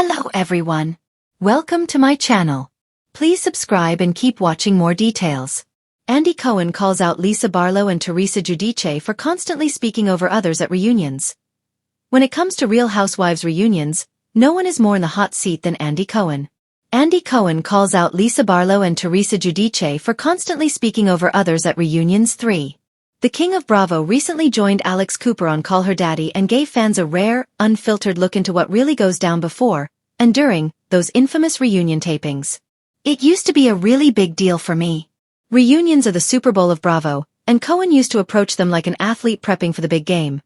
Hello everyone. Welcome to my channel. Please subscribe and keep watching more details. Andy Cohen calls out Lisa Barlow and Teresa Giudice for constantly speaking over others at reunions. When it comes to Real Housewives reunions, no one is more in the hot seat than Andy Cohen. Andy Cohen calls out Lisa Barlow and Teresa Giudice for constantly speaking over others at reunions 3. The King of Bravo recently joined Alex Cooper on Call Her Daddy and gave fans a rare, unfiltered look into what really goes down before and during those infamous reunion tapings. It used to be a really big deal for me. Reunions are the Super Bowl of Bravo, and Cohen used to approach them like an athlete prepping for the big game.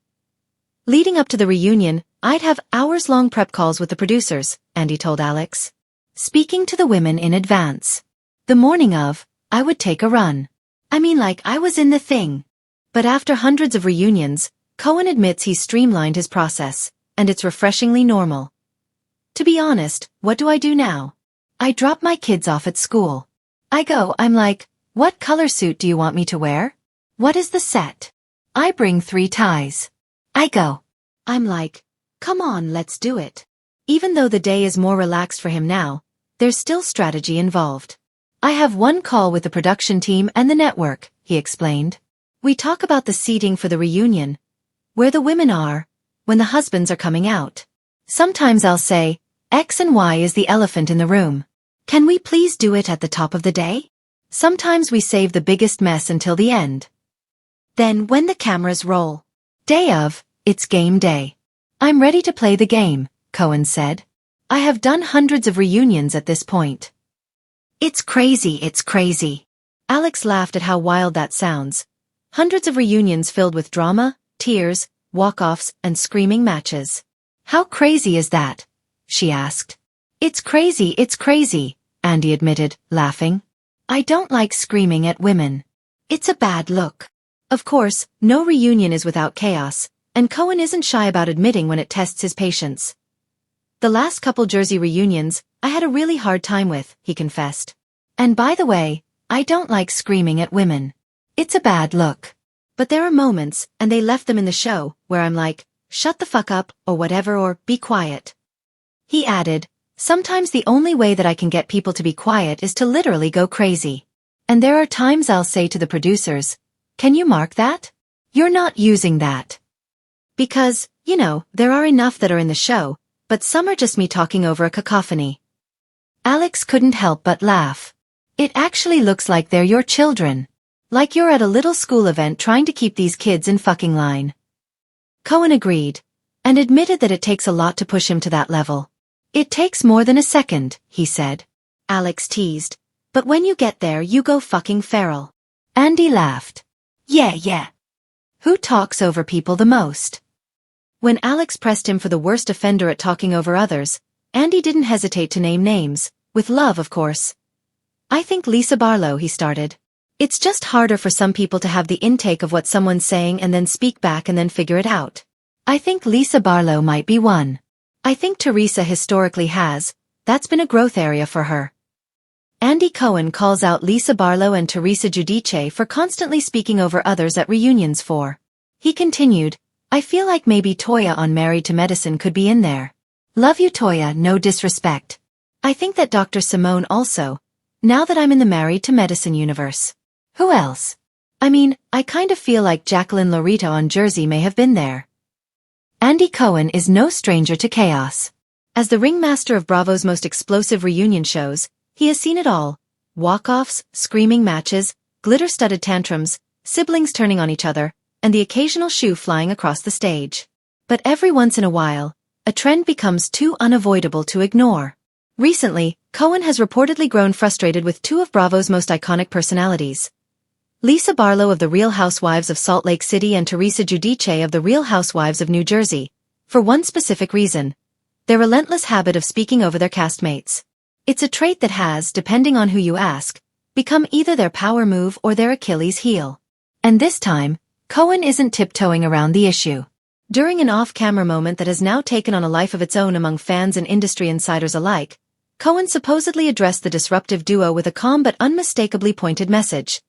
Leading up to the reunion, I'd have hours-long prep calls with the producers, Andy told Alex. Speaking to the women in advance. The morning of, I would take a run. Like I was in the thing. But after hundreds of reunions, Cohen admits he's streamlined his process, and it's refreshingly normal. To be honest, what do I do now? I drop my kids off at school. I'm like, what color suit do you want me to wear? What is the set? I bring 3 ties. I'm like, come on, let's do it. Even though the day is more relaxed for him now, there's still strategy involved. I have one call with the production team and the network, he explained. We talk about the seating for the reunion, where the women are, when the husbands are coming out. Sometimes I'll say, X and Y is the elephant in the room. Can we please do it at the top of the day? Sometimes we save the biggest mess until the end. Then when the cameras roll. Day of, it's game day. I'm ready to play the game, Cohen said. I have done hundreds of reunions at this point. It's crazy. Alex laughed at how wild that sounds. Hundreds of reunions filled with drama, tears, walk-offs, and screaming matches. How crazy is that? She asked. It's crazy, Andy admitted, laughing. I don't like screaming at women. It's a bad look. Of course, no reunion is without chaos, and Cohen isn't shy about admitting when it tests his patience. The last couple Jersey reunions, I had a really hard time with, he confessed. And by the way, I don't like screaming at women. It's a bad look. But there are moments, and they left them in the show, where I'm like, shut the fuck up, or whatever, or be quiet. He added, sometimes the only way that I can get people to be quiet is to literally go crazy. And there are times I'll say to the producers, can you mark that? You're not using that. Because, there are enough that are in the show, but some are just me talking over a cacophony. Alex couldn't help but laugh. It actually looks like they're your children. Like you're at a little school event trying to keep these kids in fucking line. Cohen agreed, and admitted that it takes a lot to push him to that level. It takes more than a second, he said. Alex teased, but when you get there you go fucking feral. Andy laughed. Yeah. Who talks over people the most? When Alex pressed him for the worst offender at talking over others, Andy didn't hesitate to name names, with love of course. I think Lisa Barlow, he started. It's just harder for some people to have the intake of what someone's saying and then speak back and then figure it out. I think Lisa Barlow might be one. I think Teresa historically has. That's been a growth area for her. Andy Cohen calls out Lisa Barlow and Teresa Giudice for constantly speaking over others at reunions 4. He continued, I feel like maybe Toya on Married to Medicine could be in there. Love you Toya, no disrespect. I think that Dr. Simone also, now that I'm in the Married to Medicine universe. Who else? I kind of feel like Jacqueline Loretta on Jersey may have been there. Andy Cohen is no stranger to chaos. As the ringmaster of Bravo's most explosive reunion shows, he has seen it all. Walk-offs, screaming matches, glitter-studded tantrums, siblings turning on each other, and the occasional shoe flying across the stage. But every once in a while, a trend becomes too unavoidable to ignore. Recently, Cohen has reportedly grown frustrated with 2 of Bravo's most iconic personalities. Lisa Barlow of The Real Housewives of Salt Lake City and Teresa Giudice of The Real Housewives of New Jersey, for one specific reason. Their relentless habit of speaking over their castmates. It's a trait that has, depending on who you ask, become either their power move or their Achilles heel. And this time, Cohen isn't tiptoeing around the issue. During an off-camera moment that has now taken on a life of its own among fans and industry insiders alike, Cohen supposedly addressed the disruptive duo with a calm but unmistakably pointed message.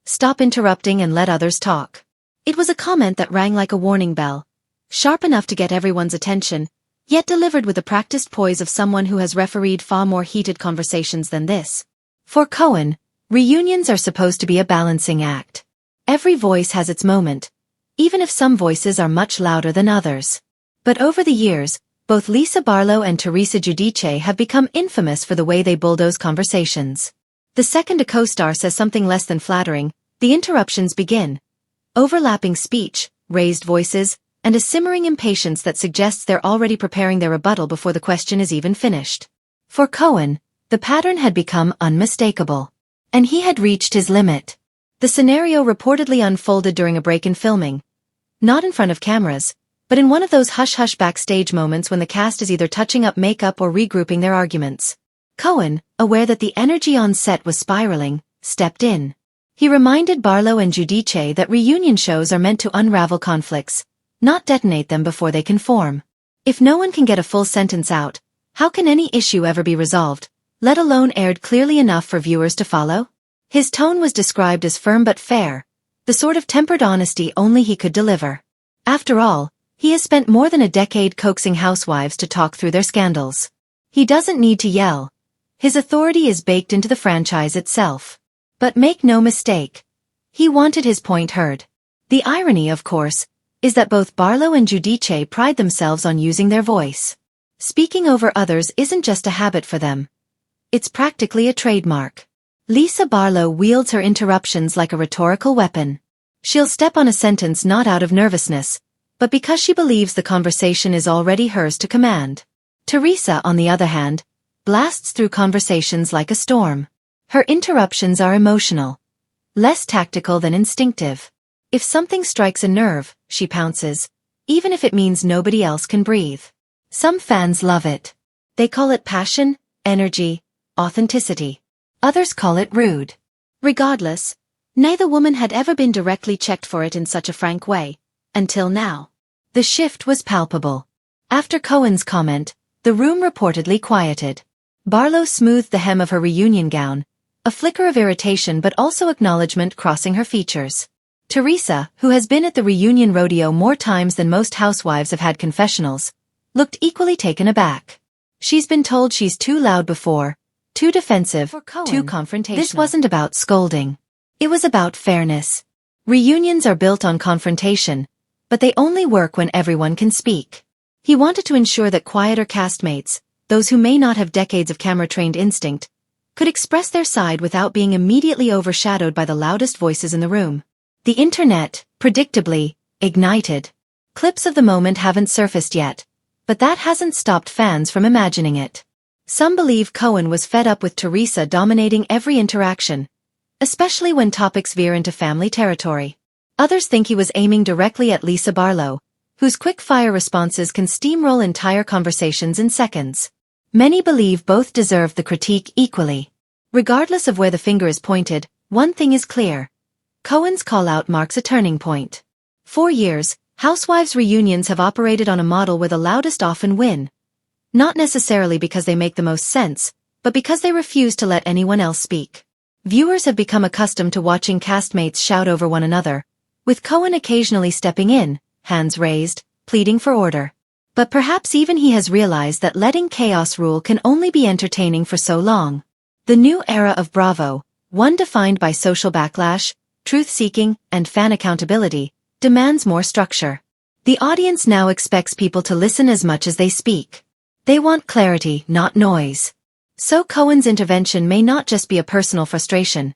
Stop interrupting and let others talk. It was a comment that rang like a warning bell, sharp enough to get everyone's attention, yet delivered with the practiced poise of someone who has refereed far more heated conversations than this. For Cohen, reunions are supposed to be a balancing act. Every voice has its moment, even if some voices are much louder than others. But over the years, both Lisa Barlow and Teresa Giudice have become infamous for the way they bulldoze conversations. The second a co-star says something less than flattering, the interruptions begin. Overlapping speech, raised voices, and a simmering impatience that suggests they're already preparing their rebuttal before the question is even finished. For Cohen, the pattern had become unmistakable. And he had reached his limit. The scenario reportedly unfolded during a break in filming. Not in front of cameras, but in one of those hush-hush backstage moments when the cast is either touching up makeup or regrouping their arguments. Cohen, aware that the energy on set was spiraling, stepped in. He reminded Barlow and Giudice that reunion shows are meant to unravel conflicts, not detonate them before they can form. If no one can get a full sentence out, how can any issue ever be resolved, let alone aired clearly enough for viewers to follow? His tone was described as firm but fair, the sort of tempered honesty only he could deliver. After all, he has spent more than a decade coaxing housewives to talk through their scandals. He doesn't need to yell. His authority is baked into the franchise itself. But make no mistake, he wanted his point heard. The irony, of course, is that both Barlow and Giudice pride themselves on using their voice. Speaking over others isn't just a habit for them. It's practically a trademark. Lisa Barlow wields her interruptions like a rhetorical weapon. She'll step on a sentence not out of nervousness, but because she believes the conversation is already hers to command. Teresa, on the other hand, blasts through conversations like a storm. Her interruptions are emotional, less tactical than instinctive. If something strikes a nerve, she pounces, even if it means nobody else can breathe. Some fans love it. They call it passion, energy, authenticity. Others call it rude. Regardless, neither woman had ever been directly checked for it in such a frank way, until now. The shift was palpable. After Cohen's comment, the room reportedly quieted. Barlow smoothed the hem of her reunion gown, a flicker of irritation but also acknowledgement crossing her features. Teresa, who has been at the reunion rodeo more times than most housewives have had confessionals, looked equally taken aback. She's been told she's too loud before, too defensive, too confrontational. This wasn't about scolding. It was about fairness. Reunions are built on confrontation, but they only work when everyone can speak. He wanted to ensure that quieter castmates, those who may not have decades of camera-trained instinct, could express their side without being immediately overshadowed by the loudest voices in the room. The internet, predictably, ignited. Clips of the moment haven't surfaced yet, but that hasn't stopped fans from imagining it. Some believe Cohen was fed up with Teresa dominating every interaction, especially when topics veer into family territory. Others think he was aiming directly at Lisa Barlow, whose quick-fire responses can steamroll entire conversations in seconds. Many believe both deserve the critique equally. Regardless of where the finger is pointed, one thing is clear. Cohen's call-out marks a turning point. For years, Housewives reunions have operated on a model where the loudest often win. Not necessarily because they make the most sense, but because they refuse to let anyone else speak. Viewers have become accustomed to watching castmates shout over one another, with Cohen occasionally stepping in, hands raised, pleading for order. But perhaps even he has realized that letting chaos rule can only be entertaining for so long. The new era of Bravo, one defined by social backlash, truth-seeking, and fan accountability, demands more structure. The audience now expects people to listen as much as they speak. They want clarity, not noise. So Cohen's intervention may not just be a personal frustration.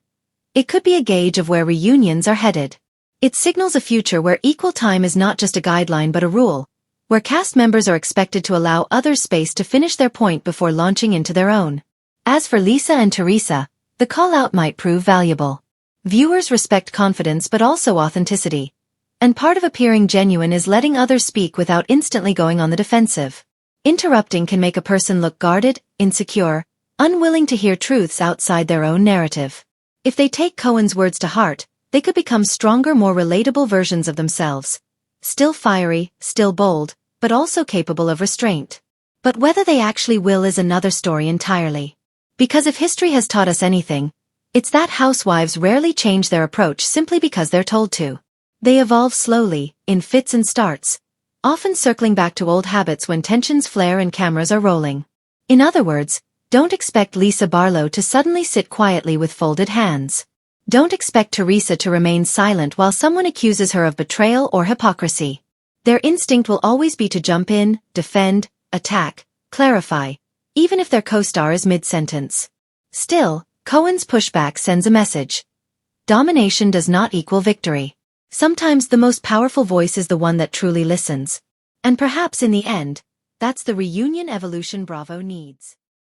It could be a gauge of where reunions are headed. It signals a future where equal time is not just a guideline but a rule, where cast members are expected to allow others space to finish their point before launching into their own. As for Lisa and Teresa, the call-out might prove valuable. Viewers respect confidence but also authenticity. And part of appearing genuine is letting others speak without instantly going on the defensive. Interrupting can make a person look guarded, insecure, unwilling to hear truths outside their own narrative. If they take Cohen's words to heart, they could become stronger, more relatable versions of themselves. Still fiery, still bold, but also capable of restraint. But whether they actually will is another story entirely. Because if history has taught us anything, it's that housewives rarely change their approach simply because they're told to. They evolve slowly, in fits and starts, often circling back to old habits when tensions flare and cameras are rolling. In other words, don't expect Lisa Barlow to suddenly sit quietly with folded hands. Don't expect Teresa to remain silent while someone accuses her of betrayal or hypocrisy. Their instinct will always be to jump in, defend, attack, clarify, even if their co-star is mid-sentence. Still, Cohen's pushback sends a message. Domination does not equal victory. Sometimes the most powerful voice is the one that truly listens. And perhaps in the end, that's the reunion evolution Bravo needs.